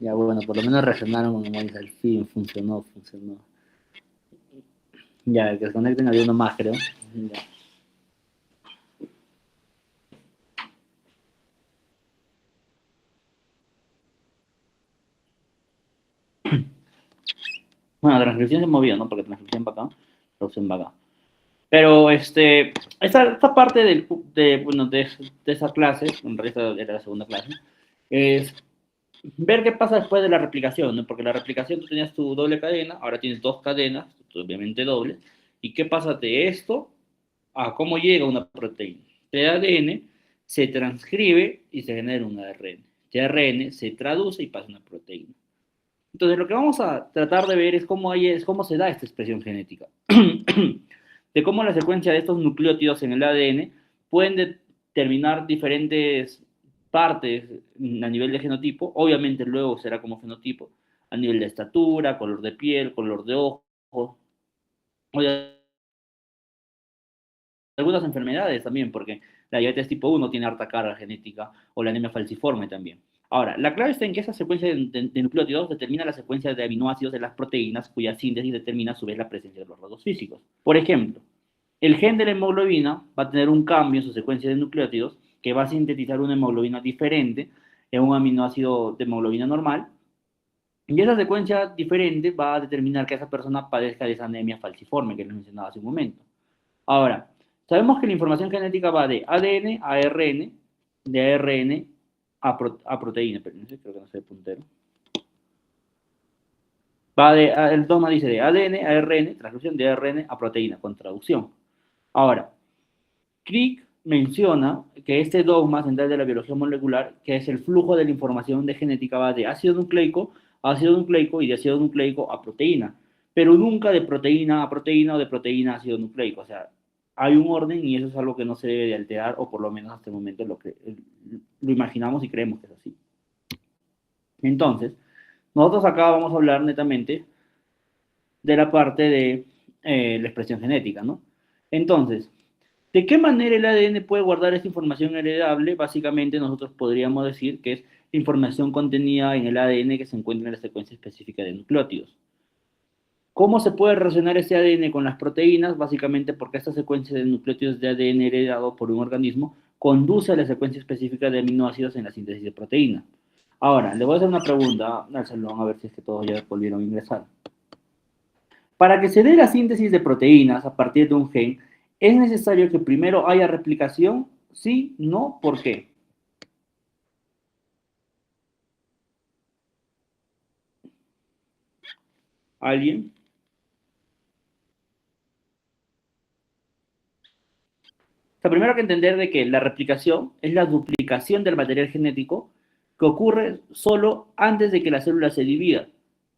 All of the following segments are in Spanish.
Ya, bueno, por lo menos reaccionaron como dice, al fin, funcionó. Ya, que se conecten había uno más, creo. Ya. Bueno, la transcripción se movió, ¿no? Porque transcripción va acá, traducción va acá. Pero esta parte de esa clase, en realidad era la segunda clase, es ver qué pasa después de la replicación, ¿no? Porque la replicación tú tenías tu doble cadena, ahora tienes dos cadenas, obviamente dobles, y qué pasa de esto a cómo llega una proteína. De ADN se transcribe y se genera un ARN. De ARN se traduce y pasa a una proteína. Entonces, lo que vamos a tratar de ver es cómo se da esta expresión genética. De cómo la secuencia de estos nucleótidos en el ADN pueden determinar diferentes partes a nivel de genotipo. Obviamente, luego será como fenotipo, a nivel de estatura, color de piel, color de ojos, o de algunas enfermedades también, porque la diabetes tipo 1 tiene harta carga genética, o la anemia falciforme también. Ahora, la clave está en que esa secuencia de nucleótidos determina la secuencia de aminoácidos de las proteínas, cuya síntesis determina a su vez la presencia de los rasgos físicos. Por ejemplo, el gen de la hemoglobina va a tener un cambio en su secuencia de nucleótidos que va a sintetizar una hemoglobina diferente en un aminoácido de hemoglobina normal, y esa secuencia diferente va a determinar que esa persona padezca de esa anemia falciforme que les mencionaba hace un momento. Ahora, sabemos que la información genética va de ADN a ARN, de ARN a proteína, pero no sé, creo que no sé el puntero. El dogma dice de ADN a ARN, transcripción de ARN a proteína, con traducción. Ahora, Crick menciona que este dogma central de la biología molecular, que es el flujo de la información de genética, va de ácido nucleico a ácido nucleico y de ácido nucleico a proteína, pero nunca de proteína a proteína o de proteína a ácido nucleico. O sea, hay un orden y eso es algo que no se debe de alterar, o por lo menos hasta el momento lo imaginamos y creemos que es así. Entonces, nosotros acá vamos a hablar netamente de la parte de la expresión genética, ¿no? Entonces, ¿de qué manera el ADN puede guardar esta información heredable? Básicamente nosotros podríamos decir que es información contenida en el ADN que se encuentra en la secuencia específica de nucleótidos. ¿Cómo se puede relacionar ese ADN con las proteínas? Básicamente porque esta secuencia de nucleótidos de ADN heredado por un organismo conduce a la secuencia específica de aminoácidos en la síntesis de proteína. Ahora, le voy a hacer una pregunta al salón a ver si es que todos ya volvieron a ingresar. Para que se dé la síntesis de proteínas a partir de un gen, ¿es necesario que primero haya replicación? Sí, no, ¿por qué? ¿Alguien? O sea, primero hay que entender de que la replicación es la duplicación del material genético que ocurre solo antes de que la célula se divida.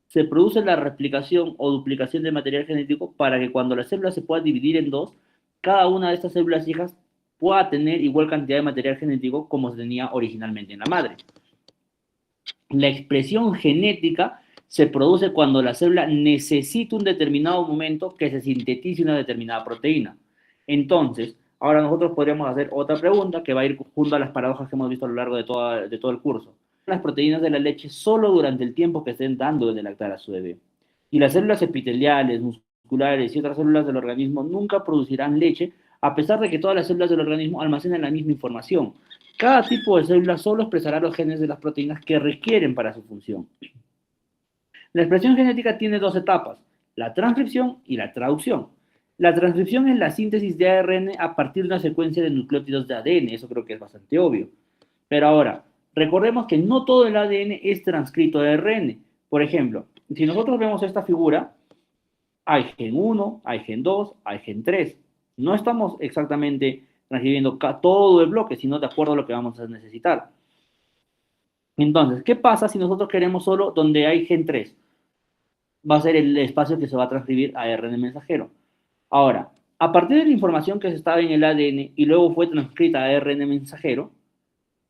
Se produce la replicación o duplicación del material genético para que cuando la célula se pueda dividir en dos, cada una de estas células hijas pueda tener igual cantidad de material genético como se tenía originalmente en la madre. La expresión genética se produce cuando la célula necesita un determinado momento que se sintetice una determinada proteína. Entonces, ahora nosotros podríamos hacer otra pregunta que va a ir junto a las paradojas que hemos visto a lo largo de todo el curso. Las proteínas de la leche solo durante el tiempo que estén dando de lactar a su bebé. Y las células epiteliales, musculares y otras células del organismo nunca producirán leche, a pesar de que todas las células del organismo almacenan la misma información. Cada tipo de célula solo expresará los genes de las proteínas que requieren para su función. La expresión genética tiene dos etapas, la transcripción y la traducción. La transcripción es la síntesis de ARN a partir de una secuencia de nucleótidos de ADN, eso creo que es bastante obvio. Pero ahora, recordemos que no todo el ADN es transcrito de ARN. Por ejemplo, si nosotros vemos esta figura, hay gen 1, hay gen 2, hay gen 3. No estamos exactamente transcribiendo todo el bloque, sino de acuerdo a lo que vamos a necesitar. Entonces, ¿qué pasa si nosotros queremos solo donde hay gen 3? Va a ser el espacio que se va a transcribir a ARN mensajero. Ahora, a partir de la información que se estaba en el ADN y luego fue transcrita a ARN mensajero,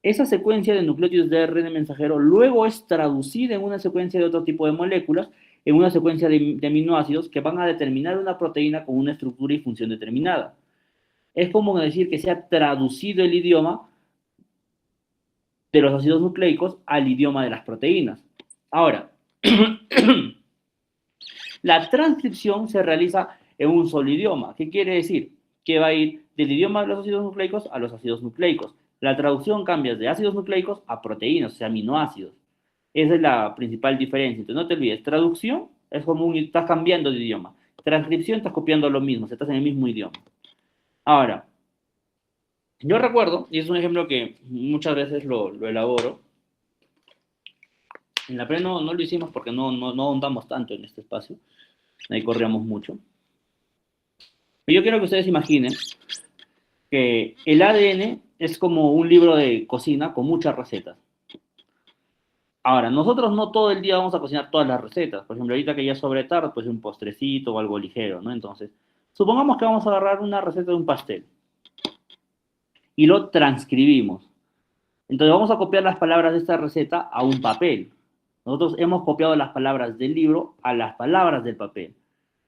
esa secuencia de nucleótidos de ARN mensajero luego es traducida en una secuencia de otro tipo de moléculas, en una secuencia de aminoácidos que van a determinar una proteína con una estructura y función determinada. Es como decir que se ha traducido el idioma de los ácidos nucleicos al idioma de las proteínas. Ahora, la transcripción se realiza en un solo idioma. ¿Qué quiere decir? Que va a ir del idioma de los ácidos nucleicos a los ácidos nucleicos. La traducción cambia de ácidos nucleicos a proteínas, o sea, aminoácidos. Esa es la principal diferencia. Entonces, no te olvides, traducción es como estás cambiando de idioma. Transcripción estás copiando lo mismo, o sea, estás en el mismo idioma. Ahora, yo recuerdo, y es un ejemplo que muchas veces lo elaboro, en la pre no lo hicimos porque no ahondamos tanto en este espacio, ahí corríamos mucho. Pero yo quiero que ustedes imaginen que el ADN es como un libro de cocina con muchas recetas. Ahora, nosotros no todo el día vamos a cocinar todas las recetas. Por ejemplo, ahorita que ya es sobre tarde, pues un postrecito o algo ligero, ¿no? Entonces, supongamos que vamos a agarrar una receta de un pastel y lo transcribimos. Entonces, vamos a copiar las palabras de esta receta a un papel. Nosotros hemos copiado las palabras del libro a las palabras del papel.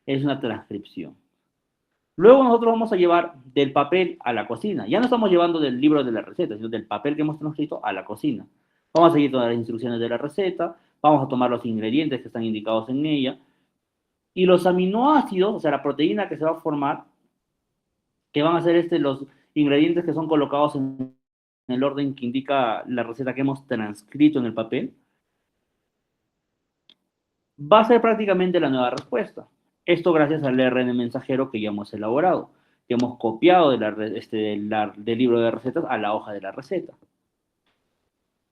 Es una transcripción. Luego nosotros vamos a llevar del papel a la cocina. Ya no estamos llevando del libro de la receta, sino del papel que hemos transcrito a la cocina. Vamos a seguir todas las instrucciones de la receta, vamos a tomar los ingredientes que están indicados en ella, y los aminoácidos, o sea, la proteína que se va a formar, que van a ser los ingredientes que son colocados en el orden que indica la receta que hemos transcrito en el papel, va a ser prácticamente la nueva respuesta. Esto gracias al RN mensajero que ya hemos elaborado, que hemos copiado del libro de recetas a la hoja de la receta.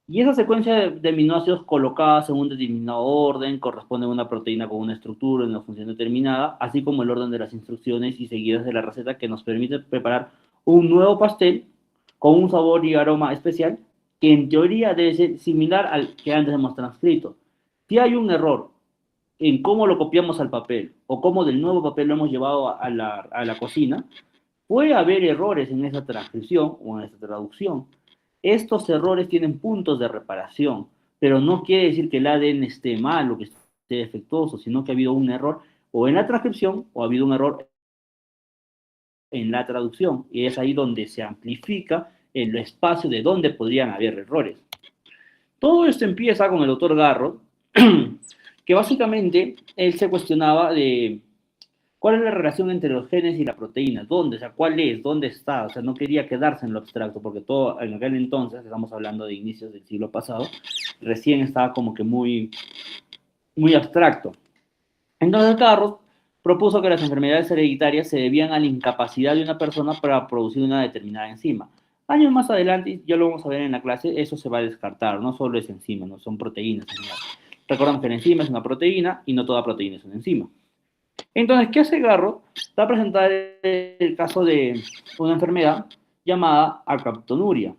Y esa secuencia de aminoácidos colocadas en un determinado orden corresponde a una proteína con una estructura, en una función determinada, así como el orden de las instrucciones y seguidas de la receta que nos permite preparar un nuevo pastel con un sabor y aroma especial que en teoría debe ser similar al que antes hemos transcrito. Si hay un error en cómo lo copiamos al papel o cómo del nuevo papel lo hemos llevado a la cocina, puede haber errores en esa transcripción o en esa traducción. Estos errores tienen puntos de reparación, pero no quiere decir que el ADN esté mal o que esté defectuoso, sino que ha habido un error o en la transcripción o ha habido un error en la traducción. Y es ahí donde se amplifica el espacio de donde podrían haber errores. Todo esto empieza con el doctor Garrod, que básicamente él se cuestionaba de cuál es la relación entre los genes y la proteína, dónde, o sea, cuál es, dónde está, o sea, no quería quedarse en lo abstracto, porque todo en aquel entonces, estamos hablando de inicios del siglo pasado, recién estaba como que muy, muy abstracto. Entonces Carros propuso que las enfermedades hereditarias se debían a la incapacidad de una persona para producir una determinada enzima. Años más adelante, ya lo vamos a ver en la clase, eso se va a descartar, no solo es enzima, no son proteínas. Recordamos que la enzima es una proteína y no toda proteína es una enzima. Entonces, ¿qué hace Garro? Va a presentar el caso de una enfermedad llamada alcaptonuria.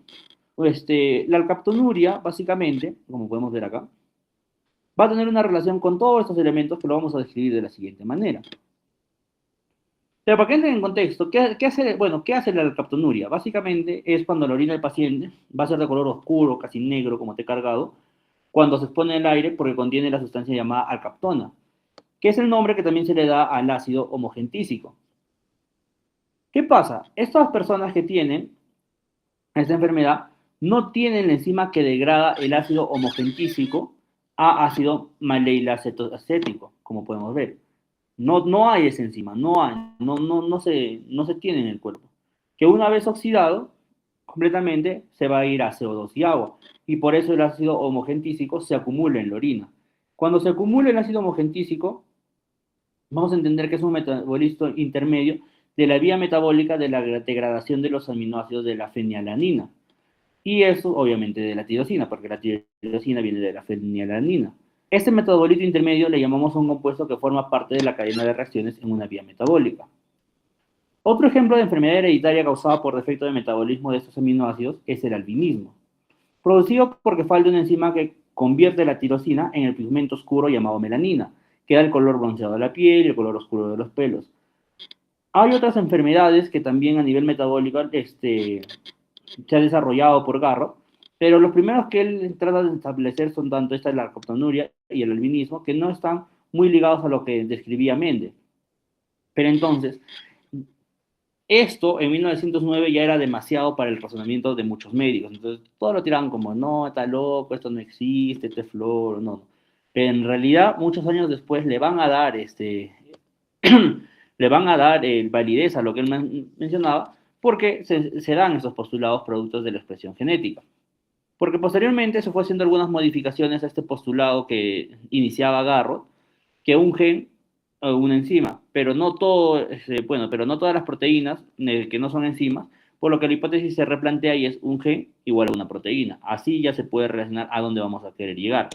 La alcaptonuria, básicamente, como podemos ver acá, va a tener una relación con todos estos elementos que lo vamos a describir de la siguiente manera. Pero para que entren en contexto, ¿qué hace la alcaptonuria? Básicamente es cuando la orina del paciente va a ser de color oscuro, casi negro, como té cargado, cuando se expone al aire porque contiene la sustancia llamada alcaptona, que es el nombre que también se le da al ácido homogentísico. ¿Qué pasa? Estas personas que tienen esta enfermedad no tienen la enzima que degrada el ácido homogentísico a ácido maleilacetoacético, como podemos ver. No hay esa enzima, no se tiene en el cuerpo. Que una vez oxidado, completamente se va a ir a CO2 y agua. Y por eso el ácido homogentísico se acumula en la orina. Cuando se acumula el ácido homogentísico, vamos a entender que es un metabolito intermedio de la vía metabólica de la degradación de los aminoácidos de la fenilalanina. Y eso, obviamente, de la tirosina, porque la tirosina viene de la fenilalanina. Este metabolito intermedio le llamamos a un compuesto que forma parte de la cadena de reacciones en una vía metabólica. Otro ejemplo de enfermedad hereditaria causada por defecto de metabolismo de estos aminoácidos es el albinismo, producido porque falta una enzima que convierte la tirosina en el pigmento oscuro llamado melanina, que da el color bronceado de la piel y el color oscuro de los pelos. Hay otras enfermedades que también a nivel metabólico se ha desarrollado por Garro, pero los primeros que él trata de establecer son tanto esta la alcaptonuria y el albinismo, que no están muy ligados a lo que describía Mende. Pero entonces, esto en 1909 ya era demasiado para el razonamiento de muchos médicos. Entonces, todos lo tiraban como, no, está loco, esto no existe, este es flor, no. Pero en realidad, muchos años después le van a dar le van a dar validez a lo que él mencionaba, porque se dan esos postulados productos de la expresión genética. Porque posteriormente se fue haciendo algunas modificaciones a este postulado que iniciaba Garrod, que un gen o una enzima, pero no todo, bueno, pero no todas las proteínas que no son enzimas, por lo que la hipótesis se replantea y es un gen igual a una proteína. Así ya se puede relacionar a dónde vamos a querer llegar.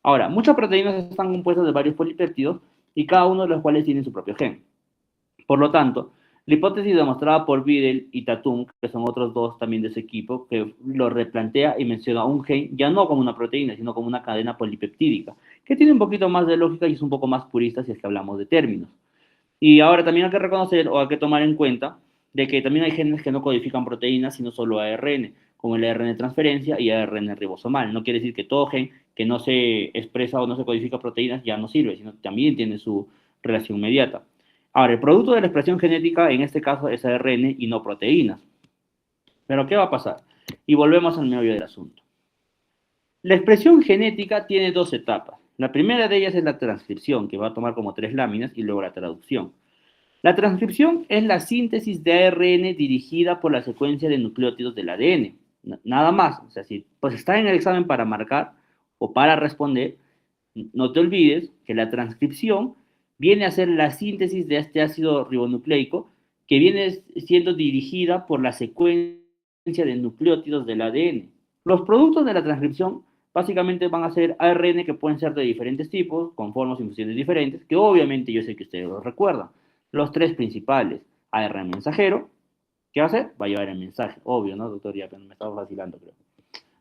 Ahora, muchas proteínas están compuestas de varios polipéptidos y cada uno de los cuales tiene su propio gen. Por lo tanto, la hipótesis demostrada por Vidal y Tatum, que son otros dos también de ese equipo, que lo replantea y menciona un gen ya no como una proteína, sino como una cadena polipeptídica, que tiene un poquito más de lógica y es un poco más purista si es que hablamos de términos. Y ahora también hay que reconocer o hay que tomar en cuenta de que también hay genes que no codifican proteínas, sino solo ARN, como el ARN de transferencia y ARN ribosomal. No quiere decir que todo gen que no se expresa o no se codifica proteínas ya no sirve, sino que también tiene su relación inmediata. Ahora, el producto de la expresión genética en este caso es ARN y no proteínas. Pero ¿qué va a pasar? Y volvemos al meollo del asunto. La expresión genética tiene dos etapas. La primera de ellas es la transcripción, que va a tomar como 3 láminas, y luego la traducción. La transcripción es la síntesis de ARN dirigida por la secuencia de nucleótidos del ADN. Nada más. O sea, si pues está en el examen para marcar o para responder, no te olvides que la transcripción viene a ser la síntesis de este ácido ribonucleico que viene siendo dirigida por la secuencia de nucleótidos del ADN. Los productos de la transcripción básicamente van a ser ARN que pueden ser de diferentes tipos, con formas y funciones diferentes, que obviamente yo sé que ustedes los recuerdan. Los 3 principales, ARN mensajero, ¿qué va a hacer? Va a llevar el mensaje, obvio, ¿no, doctor? Ya me estaba vacilando, creo.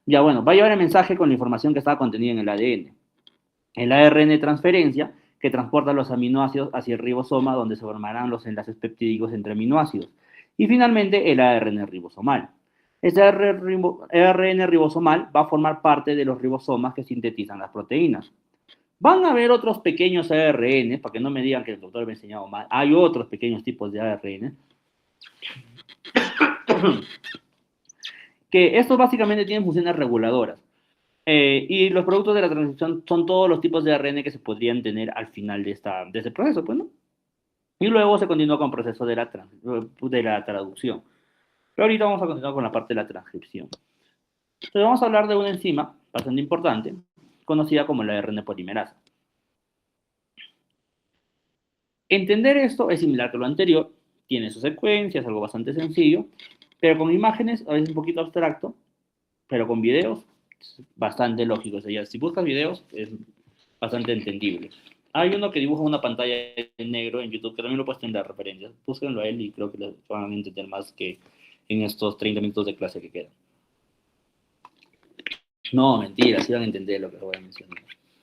Ya, bueno, va a llevar el mensaje con la información que estaba contenida en el ADN. El ARN de transferencia, que transporta los aminoácidos hacia el ribosoma, donde se formarán los enlaces peptídicos entre aminoácidos. Y finalmente, el ARN ribosomal. Este ARN ribosomal va a formar parte de los ribosomas que sintetizan las proteínas. Van a haber otros pequeños ARN, para que no me digan que el doctor me ha enseñado mal. Hay otros pequeños tipos de ARN. Que estos básicamente tienen funciones reguladoras. Y los productos de la transcripción son todos los tipos de ARN que se podrían tener al final de este proceso, pues, ¿no? Y luego se continúa con el proceso de la traducción. Pero ahorita vamos a continuar con la parte de la transcripción. Entonces vamos a hablar de una enzima bastante importante, conocida como la ARN polimerasa. Entender esto es similar que lo anterior, tiene sus secuencias, algo bastante sencillo, pero con imágenes a veces un poquito abstracto, pero con videos bastante lógico. O sea, si buscas videos es bastante entendible. Hay uno que dibuja una pantalla en negro en YouTube, que también lo puedes tener referencias. Búsquenlo a él y creo que lo van a entender más que en estos 30 minutos de clase que quedan. No, mentira, sí van a entender lo que voy a mencionar.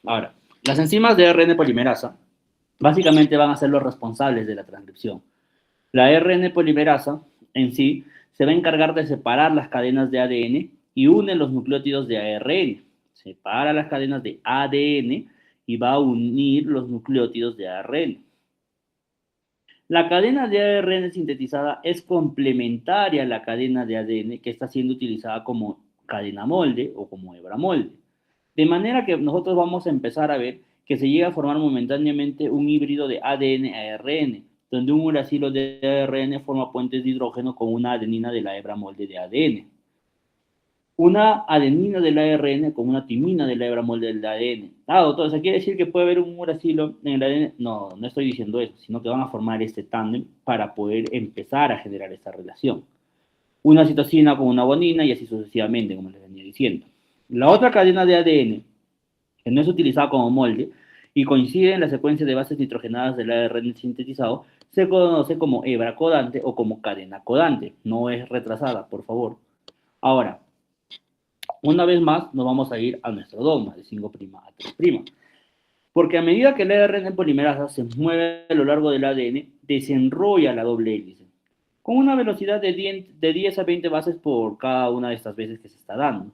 Ahora, las enzimas de ARN polimerasa básicamente van a ser los responsables de la transcripción. La ARN polimerasa en sí se va a encargar de separar las cadenas de ADN y une los nucleótidos de ARN. Separa las cadenas de ADN y va a unir los nucleótidos de ARN. La cadena de ARN sintetizada es complementaria a la cadena de ADN que está siendo utilizada como cadena molde o como hebra molde. De manera que nosotros vamos a empezar a ver que se llega a formar momentáneamente un híbrido de ADN-ARN, donde un uracilo de ARN forma puentes de hidrógeno con una adenina de la hebra molde de ADN. Una adenina del ARN con una timina de la hebra molde del ADN. Ah, doctor, ¿eso quiere decir que puede haber un uracilo en el ADN? No, no estoy diciendo eso, sino que van a formar este tándem para poder empezar a generar esta relación. Una citosina con una guanina y así sucesivamente, como les venía diciendo. La otra cadena de ADN, que no es utilizada como molde y coincide en la secuencia de bases nitrogenadas del ARN sintetizado, se conoce como hebra codante o como cadena codante. No es retrasada, por favor. Ahora, una vez más, nos vamos a ir a nuestro dogma de 5' a 3'. Porque a medida que el ARN polimerasa se mueve a lo largo del ADN, desenrolla la doble hélice, con una velocidad de 10 a 20 bases por cada una de estas veces que se está dando.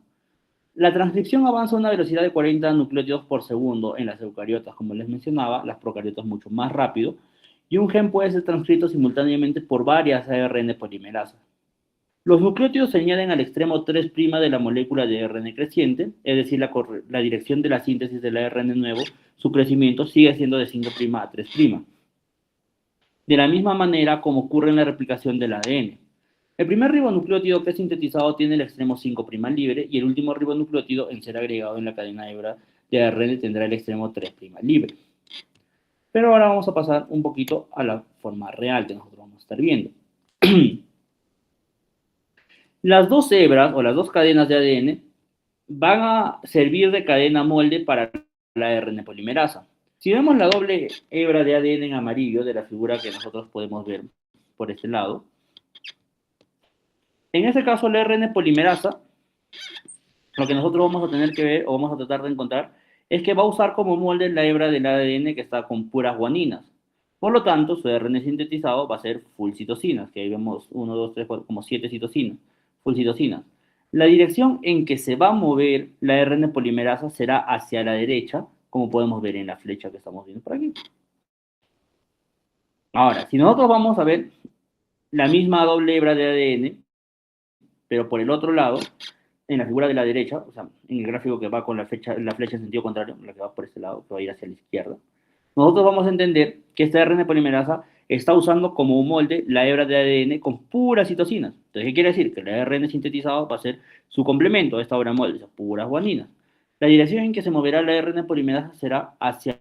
La transcripción avanza a una velocidad de 40 nucleótidos por segundo en las eucariotas, como les mencionaba, las procariotas mucho más rápido, y un gen puede ser transcrito simultáneamente por varias ARN polimerasas. Los nucleótidos se añaden al extremo 3' de la molécula de ARN creciente, es decir, la dirección de la síntesis del ARN nuevo, su crecimiento sigue siendo de 5' a 3'. De la misma manera como ocurre en la replicación del ADN. El primer ribonucleótido que es sintetizado tiene el extremo 5' libre y el último ribonucleótido en ser agregado en la cadena hebra de ARN tendrá el extremo 3' libre. Pero ahora vamos a pasar un poquito a la forma real que nosotros vamos a estar viendo. Las dos hebras o las dos cadenas de ADN van a servir de cadena molde para la ARN polimerasa. Si vemos la doble hebra de ADN en amarillo de la figura que nosotros podemos ver por este lado, en este caso la ARN polimerasa, lo que nosotros vamos a tener que ver o vamos a tratar de encontrar es que va a usar como molde la hebra del ADN que está con puras guaninas. Por lo tanto, su ARN sintetizado va a ser full citocinas, que ahí vemos 1, 2, 3, 4, como 7 citocinas, full citocinas. La dirección en que se va a mover la ARN polimerasa será hacia la derecha, como podemos ver en la flecha que estamos viendo por aquí. Ahora, si nosotros vamos a ver la misma doble hebra de ADN, pero por el otro lado, en la figura de la derecha, o sea, en el gráfico que va con la flecha en sentido contrario, la que va por este lado, que va a ir hacia la izquierda, nosotros vamos a entender que esta ARN polimerasa está usando como un molde la hebra de ADN con puras citocinas. Entonces, ¿qué quiere decir? Que el ARN sintetizado va a ser su complemento a esta hebra molde, o sea, puras guaninas. La dirección en que se moverá la ARN polimerasa será hacia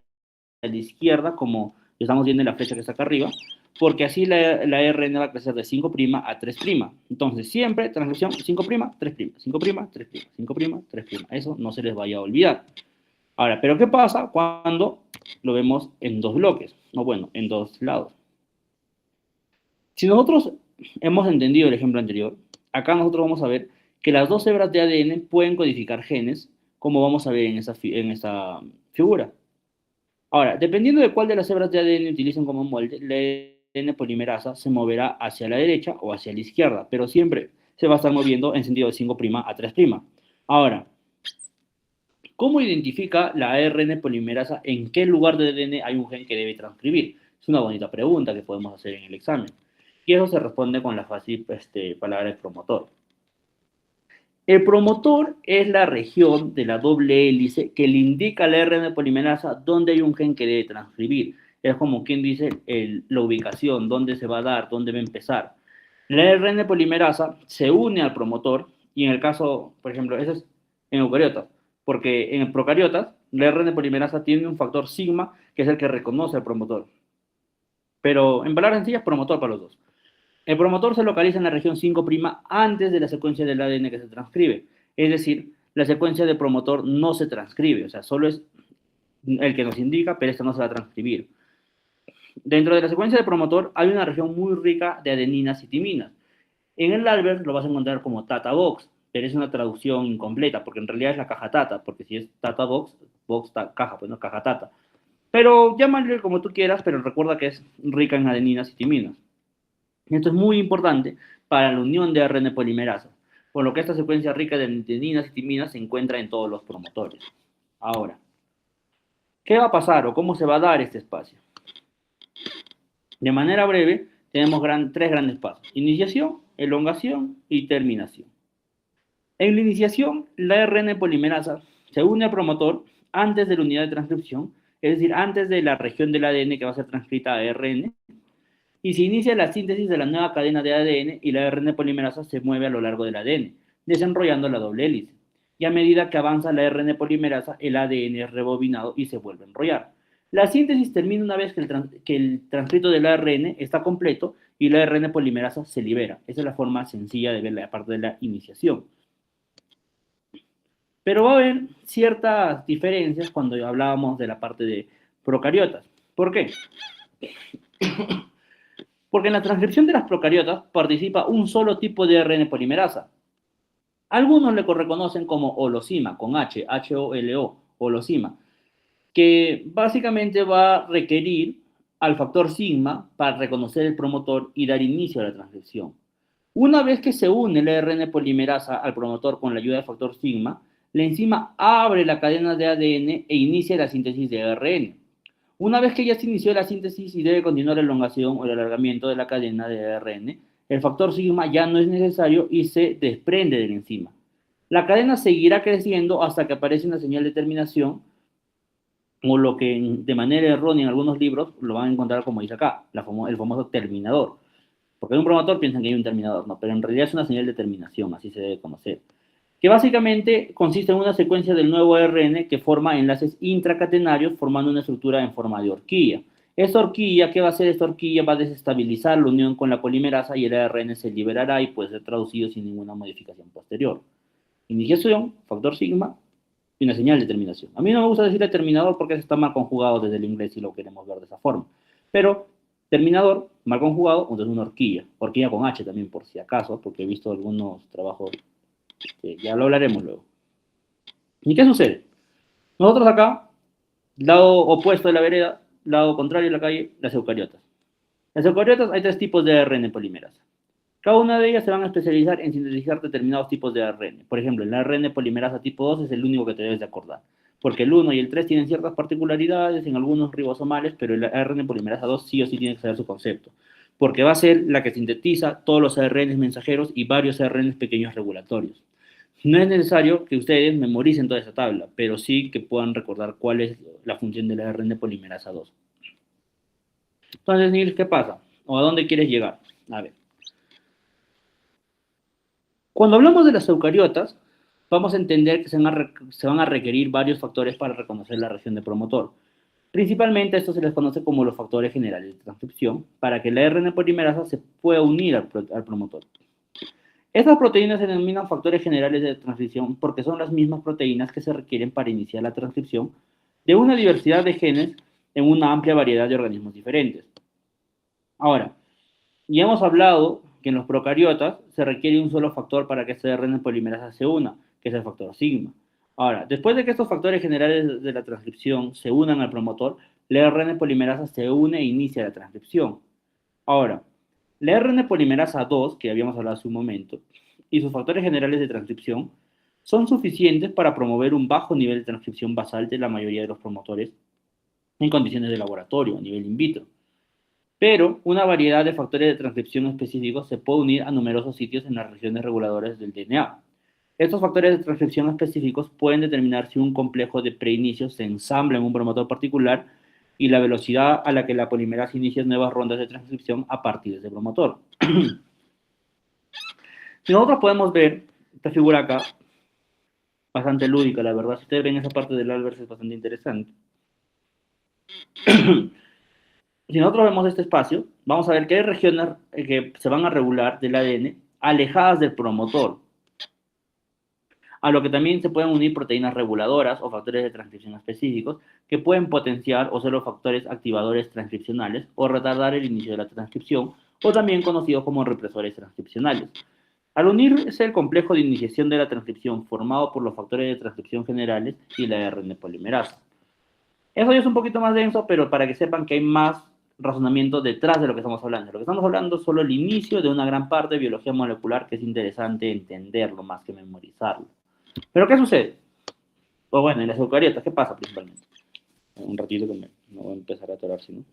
la izquierda, como estamos viendo en la flecha que está acá arriba, porque así la ARN va a crecer de 5' a 3'. Entonces, siempre transcripción 5', 3', 5', 3', 5', 3'. Eso no se les vaya a olvidar. Ahora, ¿pero qué pasa cuando lo vemos en dos bloques? O bueno, en dos lados. Si nosotros hemos entendido el ejemplo anterior, acá nosotros vamos a ver que las dos hebras de ADN pueden codificar genes, como vamos a ver en esta figura. Ahora, dependiendo de cuál de las hebras de ADN utilicen como molde, la ADN polimerasa se moverá hacia la derecha o hacia la izquierda, pero siempre se va a estar moviendo en sentido de 5' a 3'. Ahora, ¿cómo identifica la ARN polimerasa en qué lugar del ADN hay un gen que debe transcribir? Es una bonita pregunta que podemos hacer en el examen. Y eso se responde con la fácil palabra de promotor. El promotor es la región de la doble hélice que le indica a la ARN polimerasa dónde hay un gen que debe transcribir. Es como quien dice la ubicación, dónde se va a dar, dónde va a empezar. La ARN polimerasa se une al promotor y en el caso, por ejemplo, eso es en eucariotas, porque en procariotas la ARN polimerasa tiene un factor sigma que es el que reconoce al promotor. Pero en palabras sencillas, promotor para los dos. El promotor se localiza en la región 5' antes de la secuencia del ADN que se transcribe. Es decir, la secuencia de promotor no se transcribe, o sea, solo es el que nos indica, pero esta no se va a transcribir. Dentro de la secuencia de promotor hay una región muy rica de adeninas y timinas. En el Albert lo vas a encontrar como Tata Box, pero es una traducción incompleta, porque en realidad es la caja Tata, porque si es Tata Box, caja, pues no caja Tata. Pero llámale como tú quieras, pero recuerda que es rica en adeninas y timinas. Esto es muy importante para la unión de ARN polimerasa, por lo que esta secuencia rica de adeninas y timinas se encuentra en todos los promotores. Ahora, ¿qué va a pasar o cómo se va a dar este espacio? De manera breve, tenemos tres grandes pasos: iniciación, elongación y terminación. En la iniciación, la ARN polimerasa se une al promotor antes de la unidad de transcripción, es decir, antes de la región del ADN que va a ser transcrita a ARN, y se inicia la síntesis de la nueva cadena de ADN y la ARN polimerasa se mueve a lo largo del ADN, desenrollando la doble hélice. Y a medida que avanza la ARN polimerasa, el ADN es rebobinado y se vuelve a enrollar. La síntesis termina una vez que el transcrito del ARN está completo y la ARN polimerasa se libera. Esa es la forma sencilla de ver la parte de la iniciación. Pero va a haber ciertas diferencias cuando hablábamos de la parte de procariotas. ¿Por qué? Porque en la transcripción de las procariotas participa un solo tipo de ARN polimerasa. Algunos le reconocen como holocima, con H, H-O-L-O, holocima, que básicamente va a requerir al factor sigma para reconocer el promotor y dar inicio a la transcripción. Una vez que se une la ARN polimerasa al promotor con la ayuda del factor sigma, la enzima abre la cadena de ADN e inicia la síntesis de ARN. Una vez que ya se inició la síntesis y debe continuar la elongación o el alargamiento de la cadena de ARN, el factor sigma ya no es necesario y se desprende de la enzima. La cadena seguirá creciendo hasta que aparece una señal de terminación, o lo que de manera errónea en algunos libros lo van a encontrar como dice acá, el famoso terminador. Porque en un promotor piensan que hay un terminador, no, pero en realidad es una señal de terminación, así se debe conocer. Que básicamente consiste en una secuencia del nuevo ARN que forma enlaces intracatenarios formando una estructura en forma de horquilla. Esta horquilla, ¿qué va a hacer esta horquilla? Va a desestabilizar la unión con la polimerasa y el ARN se liberará y puede ser traducido sin ninguna modificación posterior. Iniciación, factor sigma y una señal de terminación. A mí no me gusta decir terminador porque está mal conjugado desde el inglés si lo queremos ver de esa forma. Pero terminador, mal conjugado, entonces una horquilla. Horquilla con H también por si acaso, porque he visto algunos trabajos que ya lo hablaremos luego. ¿Y qué sucede? Nosotros acá, lado opuesto de la vereda, lado contrario de la calle, las eucariotas. Las eucariotas hay 3 tipos de ARN polimerasa. Cada una de ellas se van a especializar en sintetizar determinados tipos de ARN. Por ejemplo, el ARN polimerasa tipo 2 es el único que te debes de acordar, porque el 1 y el 3 tienen ciertas particularidades en algunos ribosomales, pero el ARN polimerasa 2 sí o sí tiene que saber su concepto, porque va a ser la que sintetiza todos los ARN mensajeros y varios ARN pequeños regulatorios. No es necesario que ustedes memoricen toda esa tabla, pero sí que puedan recordar cuál es la función del ARN polimerasa 2. Entonces, Nils, ¿qué pasa? ¿O a dónde quieres llegar? A ver. Cuando hablamos de las eucariotas, vamos a entender que se van a requerir varios factores para reconocer la región de promotor. Principalmente esto se les conoce como los factores generales de transcripción, para que la RNA polimerasa se pueda unir al promotor. Estas proteínas se denominan factores generales de transcripción porque son las mismas proteínas que se requieren para iniciar la transcripción de una diversidad de genes en una amplia variedad de organismos diferentes. Ahora, ya hemos hablado que en los procariotas se requiere un solo factor para que esta RNA polimerasa se una, que es el factor sigma. Ahora, después de que estos factores generales de la transcripción se unan al promotor, la RNA polimerasa se une e inicia la transcripción. Ahora, la RNA polimerasa 2, que habíamos hablado hace un momento, y sus factores generales de transcripción son suficientes para promover un bajo nivel de transcripción basal de la mayoría de los promotores en condiciones de laboratorio, a nivel in vitro. Pero una variedad de factores de transcripción específicos se puede unir a numerosos sitios en las regiones reguladoras del DNA. Estos factores de transcripción específicos pueden determinar si un complejo de preinicios se ensambla en un promotor particular y la velocidad a la que la polimerasa inicia nuevas rondas de transcripción a partir de ese promotor. Si nosotros podemos ver esta figura acá, bastante lúdica, la verdad, si ustedes ven esa parte del Albert es bastante interesante. Si nosotros vemos este espacio, vamos a ver que hay regiones que se van a regular del ADN alejadas del promotor, a lo que también se pueden unir proteínas reguladoras o factores de transcripción específicos que pueden potenciar o ser los factores activadores transcripcionales o retardar el inicio de la transcripción, o también conocidos como represores transcripcionales. Al unirse el complejo de iniciación de la transcripción formado por los factores de transcripción generales y la RNA polimerasa. Eso ya es un poquito más denso, pero para que sepan que hay más razonamiento detrás de lo que estamos hablando. Lo que estamos hablando es solo el inicio de una gran parte de biología molecular que es interesante entenderlo más que memorizarlo. ¿Pero qué sucede? Pues bueno, en las eucariotas, ¿qué pasa principalmente? Un ratito que me voy a empezar a atorar, si no.